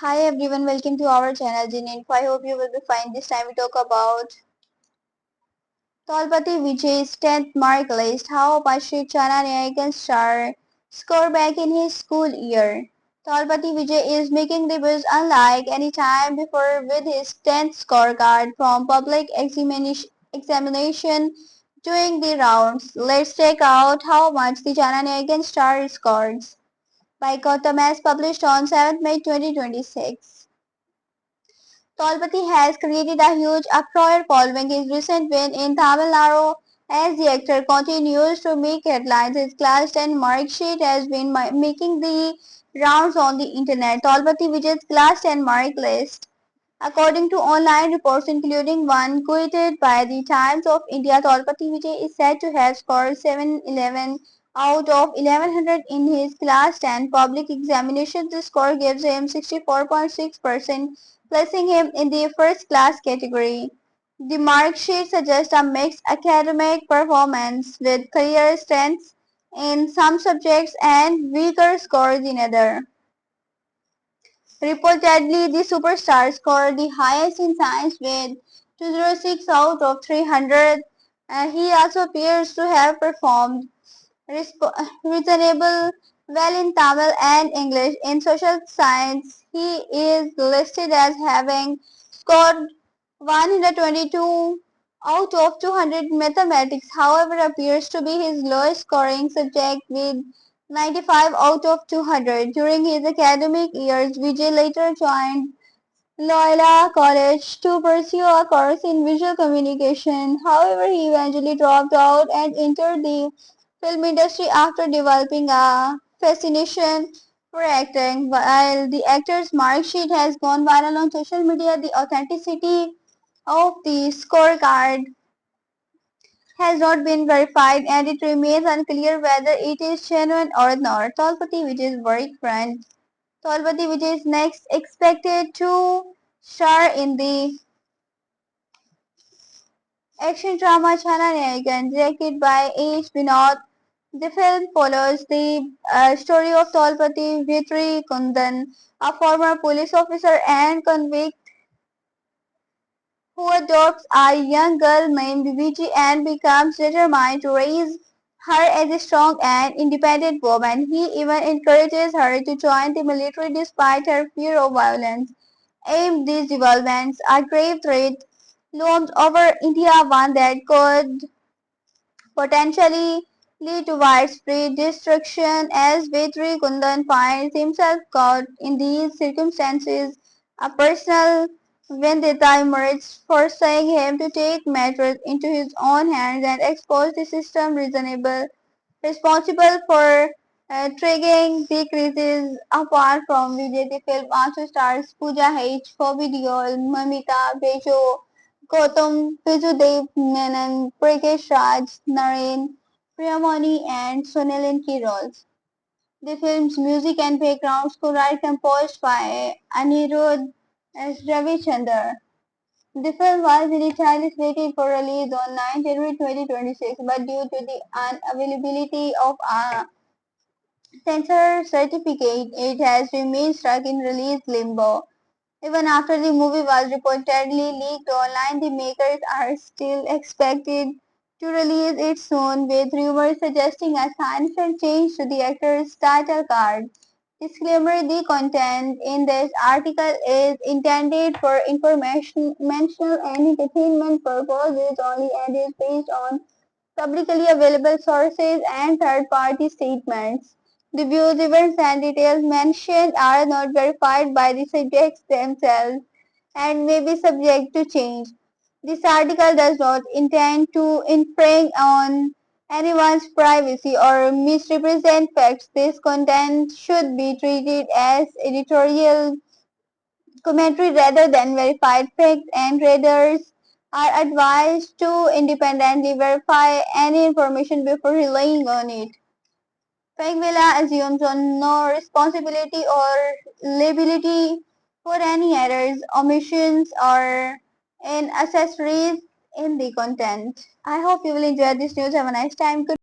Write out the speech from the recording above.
Hi everyone, welcome to our channel Info. I hope you will be fine. This time we talk about Talpati Vijay's 10th mark list, how Pashri Chana Nayagan star score back in his school year. Talpati Vijay is making the buzz unlike any time before with his 10th scorecard from public examination doing the rounds. Let's check out how much the Chana Nayagan star scored by Gautam as published on 7th May 2026. Talpati has created a huge uproar following his recent win in Tamil Nadu as the actor continues to make headlines. His class 10 mark sheet has been making the rounds on the internet. Talpati Vijay's class 10 mark list, according to online reports including one quoted by the Times of India, Talpati Vijay is said to have scored 711 out of 1100 in his class 10 public examinations. This score gives him 64.6%, placing him in the first class category. The mark sheet suggests a mixed academic performance with clear strengths in some subjects and weaker scores in others. Reportedly, the superstar scored the highest in science with 206 out of 300, and he also appears to have performed reasonable well in Tamil and English. In social science, he is listed as having scored 122 out of 200. Mathematics, however, appears to be his lowest scoring subject with 95 out of 200. During his academic years, Vijay later joined Loyola College to pursue a course in visual communication. However, he eventually dropped out and entered the film industry after developing a fascination for acting. While the actor's mark sheet has gone viral on social media, the authenticity of the scorecard has not been verified and it remains unclear whether it is genuine or not. Talpati Vijay's work friend Talpati Vijay is next expected to star in the action drama Chana Nayagan, directed by H. Vinod. The film follows the story of Talpati Vitri Kundan, a former police officer and convict who adopts a young girl named Viji and becomes determined to raise her as a strong and independent woman. He even encourages her to join the military despite her fear of violence. Amid these developments, a grave threat looms over India, one that could potentially lead to widespread destruction as Vetri Kundan finds himself caught in these circumstances. A personal vendetta emerged, forcing him to take matters into his own hands and expose the system reasonable responsible for triggering the crisis. Apart from Vijay, the film also stars Pooja H, Bobby Deol, Mamita Bejo, Gautam Visudev Menon, Prakash Raj, Naren, Priyamani and Sunil in key roles. The film's music and background score are composed by Anirudh S. Ravichandar. The film was initially slated for release on 9 January 2026, but due to the unavailability of a censor certificate, it has remained stuck in release limbo. Even after the movie was reportedly leaked online, the makers are still expected to release it soon, with rumors suggesting a significant change to the actor's title card. Disclaimer: the content in this article is intended for informational and entertainment purposes only and is based on publicly available sources and third-party statements. The views, events, and details mentioned are not verified by the subjects themselves and may be subject to change. This article does not intend to infringe on anyone's privacy or misrepresent facts. This content should be treated as editorial commentary rather than verified facts, and readers are advised to independently verify any information before relying on it. Pengvilla assumes on no responsibility or liability for any errors, omissions, or inaccuracies in the content. I hope you will enjoy this news. Have a nice time. Good